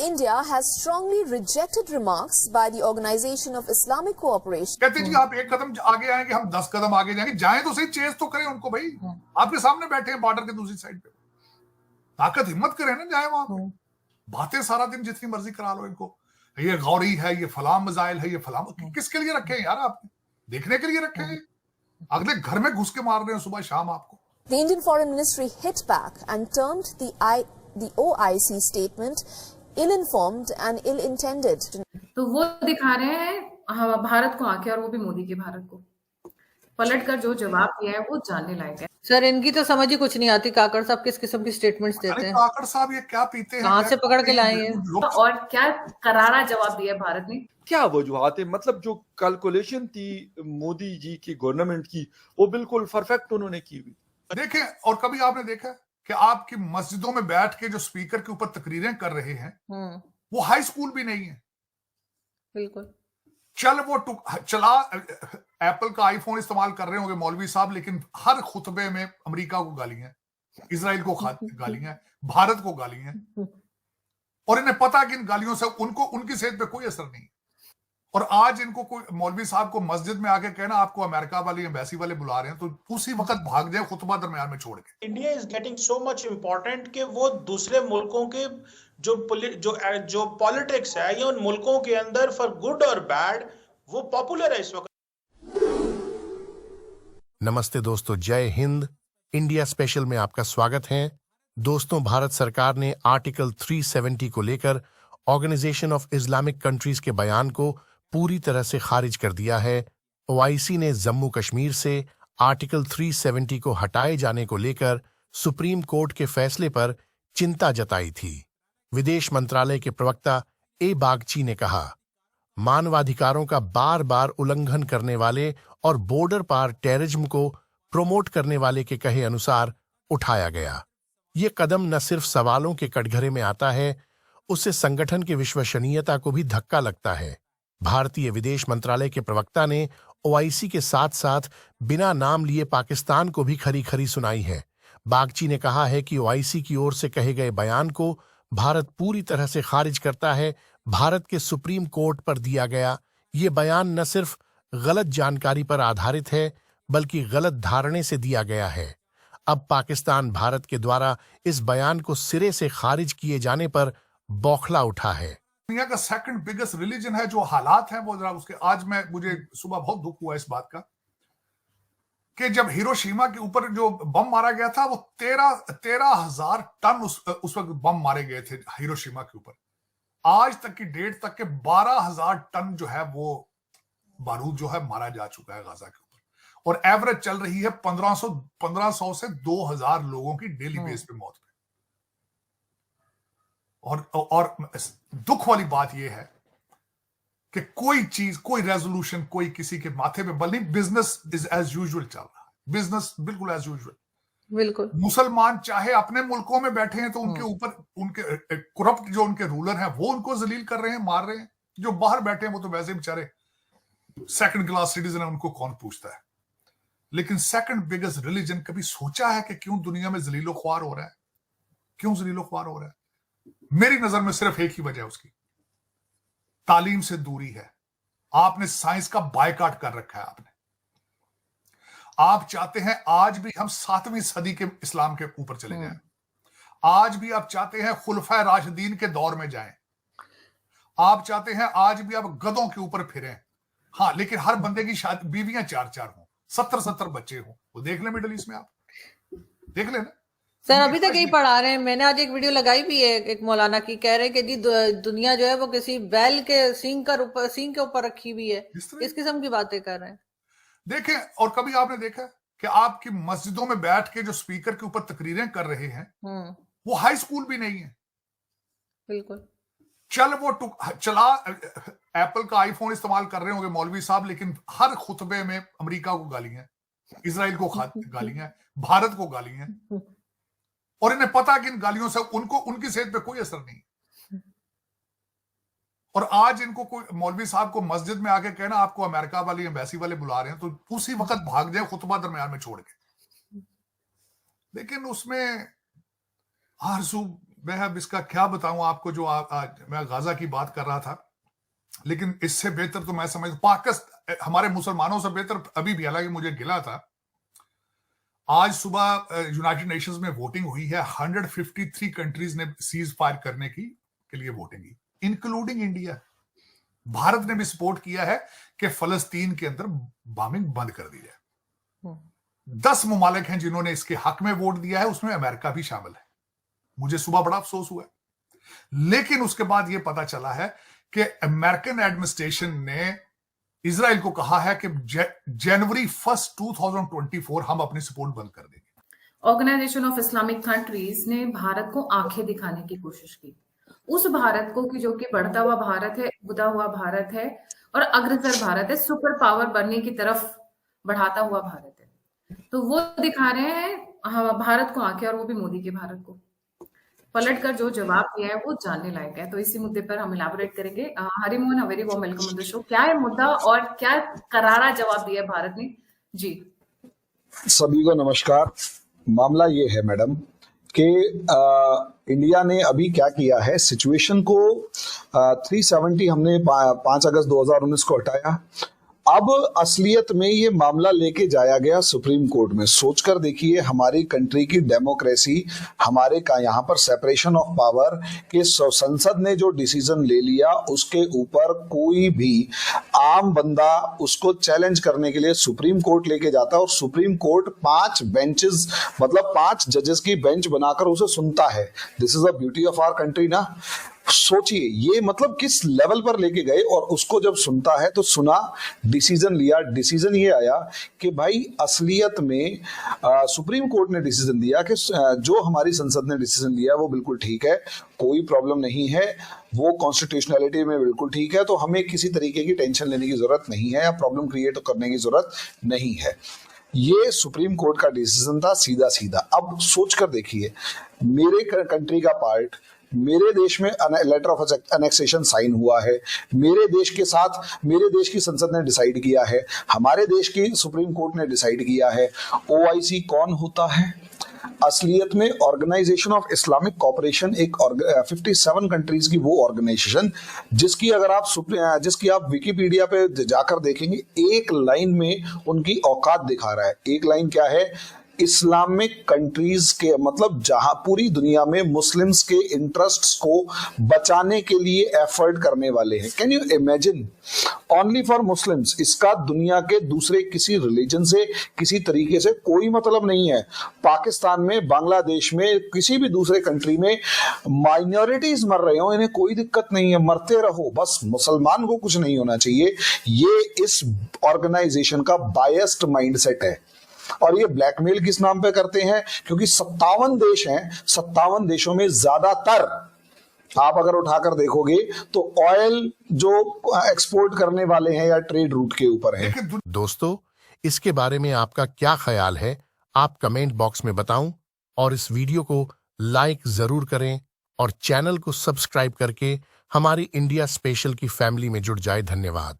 India has strongly rejected remarks by the Organization of Islamic Cooperation. कहते जी आप एक कदम आगे आएंगे, हम 10 कदम आगे जाएंगे, जाएं तो सही, चेस तो करें उनको भाई, आपके सामने बैठे हैं बॉर्डर के दूसरी साइड पे, ताकत हिम्मत करें ना, जाए वहां पे। बातें सारा दिन जितनी मर्जी करा लो इनको, ये गौरी है, ये फलाम मिसाइल है, ये फलाम, किसके लिए रखे हैं यार आपने? देखने के लिए रखे हैं? अगले घर में घुस के मार रहे हैं सुबह शाम आपको। The Indian Foreign Ministry hit back and termed the OIC statement ill-informed and ill-intended. तो वो दिखा रहे हैं भारत को आके, और वो भी मोदी के भारत को पलट कर जो जवाब दिया है वो जानने लायक है। सर इनकी तो समझ ही कुछ नहीं आती, काकड़ साहब किस किस्म की स्टेटमेंट्स देते हैं। काकड़ साहब ये क्या पीते हैं, कहां से पकड़ के लाए हैं, और क्या करारा जवाब दिया है भारत ने। क्या वजूहात है, मतलब जो कैलकुलेशन थी मोदी जी की गवर्नमेंट की वो बिल्कुल परफेक्ट उन्होंने की हुई। देखें, और कभी आपने देखा कि आपकी मस्जिदों में बैठ के जो स्पीकर के ऊपर तकरीरें कर रहे हैं वो हाई स्कूल भी नहीं है। बिल्कुल चला एप्पल का आईफोन इस्तेमाल कर रहे होंगे मौलवी साहब, लेकिन हर खुतबे में अमेरिका को गालियां, इजराइल को गालियां, भारत को गालियां, और इन्हें पता कि इन गालियों से उनको उनकी सेहत पे कोई असर नहीं। और आज इनको कोई मौलवी साहब को मस्जिद में आके कहना आपको अमेरिका वाले एम्बेसी वाले बुला रहे हैं, तो उसी वक्त भाग जाए खुतबा दरमियान में छोड़ के। India is getting so much important कि वो दूसरे मुल्कों के जो पॉलिटिक्स है या उन मुल्कों के अंदर फॉर गुड और बैड वो पॉपुलर है इस वक्त। नमस्ते दोस्तों, जय हिंद। इंडिया स्पेशल में आपका स्वागत है। दोस्तों, भारत सरकार ने आर्टिकल 370 को लेकर ऑर्गेनाइजेशन ऑफ इस्लामिक कंट्रीज के बयान को पूरी तरह से खारिज कर दिया है। ओआईसी ने जम्मू कश्मीर से आर्टिकल 370 को हटाए जाने को लेकर सुप्रीम कोर्ट के फैसले पर चिंता जताई थी। विदेश मंत्रालय के प्रवक्ता ए बागची ने कहा, मानवाधिकारों का बार बार उल्लंघन करने वाले और बॉर्डर पार टेररिज्म को प्रोमोट करने वाले के कहे अनुसार उठाया गया। ये कदम न सिर्फ सवालों के कटघरे में आता है, उससे संगठन की विश्वसनीयता को भी धक्का लगता है। भारतीय विदेश मंत्रालय के प्रवक्ता ने ओआईसी के साथ साथ बिना नाम लिए पाकिस्तान को भी खरी खरी सुनाई है। बागची ने कहा है कि ओआईसी की ओर से कहे गए बयान को भारत पूरी तरह से खारिज करता है। भारत के सुप्रीम कोर्ट पर दिया गया ये बयान न सिर्फ गलत जानकारी पर आधारित है, बल्कि गलत धारणे से दिया गया है। अब पाकिस्तान भारत के द्वारा इस बयान को सिरे से खारिज किए जाने पर बौखला उठा है। दुनिया का सेकंड बिगेस्ट रिलीजन है, जो हालात हैं वो जरा उसके, आज मुझे सुबह बहुत दुख हुआ इस बात का कि जब हिरोशिमा के ऊपर जो बम मारा गया था वो 13,000 टन उस वक्त बम मारे गए थे हिरोशिमा के ऊपर। आज तक की डेट तक के 12,000 टन जो है वो बारूद जो है मारा जा चुका है गाजा के ऊपर, और एवरेज चल रही है 1500 से 2,000 लोगों की डेली बेस पे मौत पे। और दुख वाली बात यह है कि कोई चीज, कोई रेजोल्यूशन, कोई किसी के माथे पे बल नहीं। बिजनेस इज एज यूजुअल चल रहा है, बिजनेस बिल्कुल एज यूजुअल। बिल्कुल मुसलमान चाहे अपने मुल्कों में बैठे हैं तो उनके ऊपर उनके करप्ट जो उनके रूलर हैं वो उनको जलील कर रहे हैं, मार रहे हैं। जो बाहर बैठे हैं वो तो वैसे बेचारे सेकंड क्लास सिटीजन है, उनको कौन पूछता है। लेकिन सेकंड बिगेस्ट रिलीजन, कभी सोचा है कि क्यों दुनिया में जलीलो ख्वार हो रहा है? क्यों जलीलो ख्वार हो रहा है? मेरी नजर में सिर्फ एक ही वजह है उसकी, तालीम से दूरी है। आपने साइंस का बायकॉट कर रखा है। आप चाहते हैं आज भी हम 7वीं सदी के इस्लाम के ऊपर चले जाएं। आज भी आप चाहते हैं खुलफा राशिदीन के दौर में जाएं। आप चाहते हैं आज भी आप गधों के ऊपर फिरें। हाँ, लेकिन हर बंदे की शादी बीवियां 4-4 हों, 70-70 बच्चे हों। वो देख ले मिडल ईस्ट में, आप देख लेना सर। अभी तक यही पढ़ा रहे हैं। मैंने आज एक वीडियो लगाई भी है एक मौलाना की, कह रहे हैं कि जी दुनिया जो है वो किसी बैल के सींग के ऊपर रखी हुई है। इस किस्म की बातें कर रहे हैं। देखें, और कभी आपने देखा कि आपकी मस्जिदों में बैठ के जो स्पीकर के ऊपर तकरीरें कर रहे हैं वो हाई स्कूल भी नहीं है। बिल्कुल चला एप्पल का आईफोन इस्तेमाल कर रहे होंगे मौलवी साहब, लेकिन हर खुतबे में अमेरिका को गालियां, इजराइल को गालियां, भारत को गालियां, और इन्हें पता कि इन गालियों से उनको उनकी सेहत पे कोई असर नहीं। और आज इनको कोई मौलवी साहब को मस्जिद में आके कहना आपको अमेरिका वाले एम्बेसी वाले बुला रहे हैं, तो उसी वक्त भाग जाए खुतबा दरमियान में छोड़ के। लेकिन उसमें आरज़ू मैं अब इसका क्या बताऊं आपको, जो मैं गाजा की बात कर रहा था, लेकिन इससे बेहतर तो मैं समझ पाकिस्तान हमारे मुसलमानों से बेहतर अभी भी, हालांकि मुझे गिला था, आज सुबह यूनाइटेड नेशंस में वोटिंग हुई है। 153 कंट्रीज ने सीज फायर करने के लिए वोटिंग की, इंक्लूडिंग इंडिया। भारत ने भी सपोर्ट किया है कि फलस्तीन के अंदर बॉम्बिंग बंद कर दी जाए। 10 मुमालिक हैं जिन्होंने इसके हक में वोट दिया है, उसमें अमेरिका भी शामिल है। मुझे सुबह बड़ा अफसोस हुआ, लेकिन उसके बाद यह पता चला है कि अमेरिकन एडमिनिस्ट्रेशन ने इजराइल को कहा है कि जनवरी 1, 2024 हम अपनी सपोर्ट बंद कर देंगे। ऑर्गेनाइजेशन ऑफ इस्लामिक कंट्रीज ने भारत को आंखें दिखाने की कोशिश की, उस भारत को कि जो कि बढ़ता हुआ भारत है, उदा हुआ भारत है और अग्रसर भारत है, सुपर पावर बनने की तरफ बढ़ाता हुआ भारत है। तो वो दिखा रहे हैं भारत को आंखें, और वो भी मोदी के भारत को। पलट कर जो जवाब दिया है वो जानने लायक है। तो इसी मुद्दे पर हम इलाबोरेट करेंगे। Harimohan, very warm welcome on the show. क्या है मुद्दा और क्या करारा जवाब दिया है भारत ने? जी सभी को नमस्कार। मामला ये है मैडम कि इंडिया ने अभी क्या किया है, सिचुएशन को 370 हमने 5 अगस्त 2019 को हटाया। अब असलियत में ये मामला लेके जाया गया सुप्रीम कोर्ट में। सोचकर देखिए, हमारी कंट्री की डेमोक्रेसी, हमारे का यहाँ पर सेपरेशन ऑफ पावर के संसद ने जो डिसीजन ले लिया, उसके ऊपर कोई भी आम बंदा उसको चैलेंज करने के लिए सुप्रीम कोर्ट लेके जाता है और सुप्रीम कोर्ट 5 बेंचेस मतलब 5 जजेस की बेंच बनाकर उसे सुनता है। This is the beauty of our country ना। सोचिए ये मतलब किस लेवल पर लेके गए, और उसको जब सुनता है तो सुना, डिसीजन लिया। डिसीजन ये आया कि भाई असलियत में सुप्रीम कोर्ट ने डिसीजन दिया कि जो हमारी संसद ने डिसीजन लिया वो बिल्कुल ठीक है, कोई प्रॉब्लम नहीं है, वो कॉन्स्टिट्यूशनैलिटी में बिल्कुल ठीक है, तो हमें किसी तरीके की टेंशन लेने की जरूरत नहीं है या प्रॉब्लम क्रिएट करने की जरूरत नहीं है। ये सुप्रीम कोर्ट का डिसीजन था, सीधा सीधा। अब सोच कर देखिए, मेरे कंट्री का पार्ट, मेरे देश में लेटर ऑफ एनेक्सेशन साइन हुआ है, मेरे देश के साथ मेरे देश की संसद ने डिसाइड किया है, हमारे देश की सुप्रीम कोर्ट ने डिसाइड किया है। ओआईसी कौन होता है? असलियत में ऑर्गेनाइजेशन ऑफ इस्लामिक कोऑपरेशन, एक 57 कंट्रीज की वो ऑर्गेनाइजेशन जिसकी अगर आप विकिपीडिया पे जाकर देखेंगे, एक लाइन में उनकी औकात दिखा रहा है। एक लाइन क्या है? इस्लामिक कंट्रीज के मतलब जहां पूरी दुनिया में मुस्लिम्स के इंटरेस्ट्स को बचाने के लिए एफर्ट करने वाले हैं। Can you imagine? Only for Muslims. इसका दुनिया के दूसरे किसी रिलीजन से किसी तरीके से कोई मतलब नहीं है। पाकिस्तान में, बांग्लादेश में, किसी भी दूसरे कंट्री में माइनॉरिटीज मर रहे हो, इन्हें कोई दिक्कत नहीं है, मरते रहो, बस मुसलमान को कुछ नहीं होना चाहिए। ये इस ऑर्गेनाइजेशन का बायस्ड माइंडसेट है। और ये ब्लैकमेल किस नाम पे करते हैं? क्योंकि 57 देश हैं, 57 देशों में ज्यादातर आप अगर उठाकर देखोगे तो ऑयल जो एक्सपोर्ट करने वाले हैं या ट्रेड रूट के ऊपर है। दोस्तों, इसके बारे में आपका क्या ख्याल है? आप कमेंट बॉक्स में बताऊं, और इस वीडियो को लाइक जरूर करें और चैनल को सब्सक्राइब करके हमारी इंडिया स्पेशल की फैमिली में जुड़ जाए। धन्यवाद।